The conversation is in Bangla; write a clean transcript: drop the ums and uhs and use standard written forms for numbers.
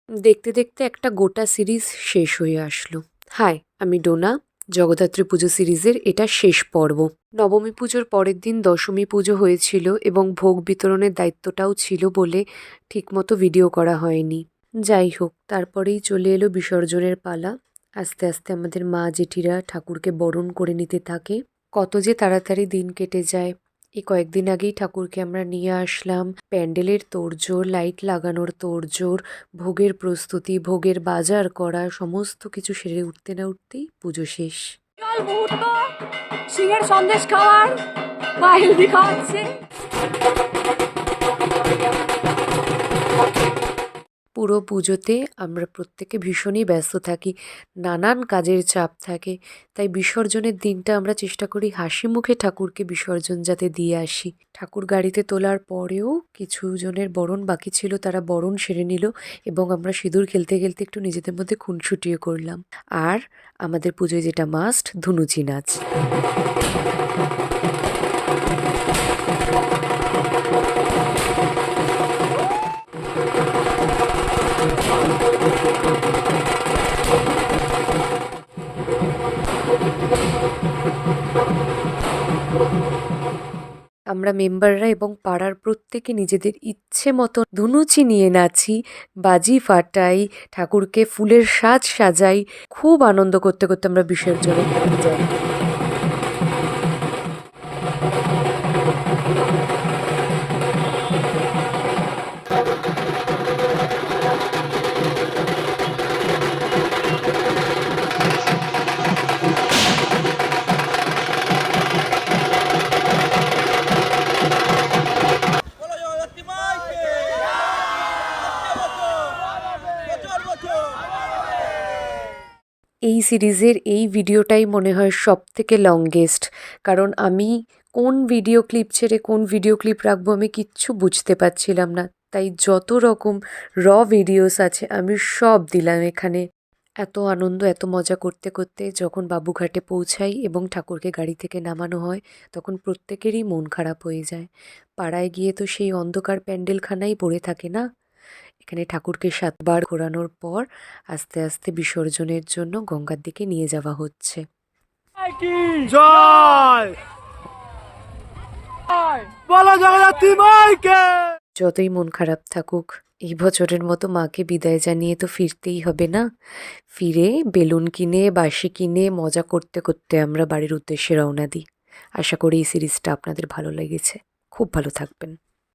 দেখতে দেখতে একটা গোটা সিরিজ শেষ হয়ে আসলো। হাই, আমি ডোনা। জগদ্ধাত্রী পুজো সিরিজের এটা শেষ পর্ব। নবমী পুজোর পরের দিন দশমী পুজো হয়েছিল এবং ভোগ বিতরণের দায়িত্বটাও ছিল বলে ঠিকমতো ভিডিও করা হয়নি। যাই হোক, তারপরেই চলে এলো বিসর্জনের পালা। আস্তে আস্তে আমাদের মা জেঠিরা ঠাকুরকে বরণ করে নিতে থাকে। কত যে তাড়াতাড়ি দিন কেটে যায়। এই কয়েকদিন আগেই ঠাকুরকে আমরা নিয়ে আসলাম। প্যান্ডেলের তোড়জোড়, লাইট লাগানোর তোড়জোড়, ভোগের প্রস্তুতি, ভোগের বাজার করা, সমস্ত কিছু সেরে উঠতে না উঠতেই পুজো শেষ। সিংহের সন্দেশ খাওয়ার বা হেলদি খাওয়াচ্ছে। পুরো পুজোতে আমরা প্রত্যেকে ভীষণই ব্যস্ত থাকি, নানান কাজের চাপ থাকে। তাই বিসর্জনের দিনটা আমরা চেষ্টা করি হাসি মুখে ঠাকুরকে বিসর্জন যাতে দিয়ে আসি। ঠাকুর গাড়িতে তোলার পরেও কিছু জনের বরণ বাকি ছিল, তারা বরণ সেরে নিল এবং আমরা সিঁদুর খেলতে খেলতে একটু নিজেদের মধ্যে খুনসুটিও করলাম। আর আমাদের পুজোয় যেটা মাস্ট, ধুনুচি নাচ। আমরা মেম্বাররা এবং পাড়ার প্রত্যেকে নিজেদের ইচ্ছে মতো ধুনুচি নিয়ে নাচি, বাজি ফাটাই, ঠাকুরকে ফুলের সাজ সাজাই। খুব আনন্দ করতে করতে আমরা বিসর্জনে যাই। এই সিরিজের এই ভিডিওটাই মনে হয় সবথেকে লংগেস্ট, কারণ আমি কোন ভিডিও ক্লিপ ছেড়ে কোন ভিডিও ক্লিপ রাখবো আমি কিচ্ছু বুঝতে পারছিলাম না। তাই যত রকম ভিডিওস আছে আমি সব দিলাম এখানে। এত আনন্দ, এত মজা করতে করতে যখন বাবুঘাটে পৌঁছাই এবং ঠাকুরকে গাড়ি থেকে নামানো হয়, তখন প্রত্যেকেরই মন খারাপ হয়ে যায়। পাড়ায় গিয়ে তো সেই অন্ধকার প্যান্ডেলখানাই পড়ে থাকে না। এখানে ঠাকুরকে 7 বার ঘোরানোর পর আস্তে আস্তে বিসর্জনের জন্য গঙ্গার দিকে নিয়ে যাওয়া হচ্ছে। জয় বলো জগদ্ধাত্রী মাইকে। যতই মন খারাপ থাকুক, এই বছরের মতো মাকে বিদায় জানিয়ে তো ফিরতেই হবে না। ফিরে বেলুন কিনে, বাঁশি কিনে, মজা করতে করতে আমরা বাড়ির উদ্দেশ্যে রওনা দিই। আশা করি এই সিরিজটা আপনাদের ভালো লেগেছে। খুব ভালো থাকবেন।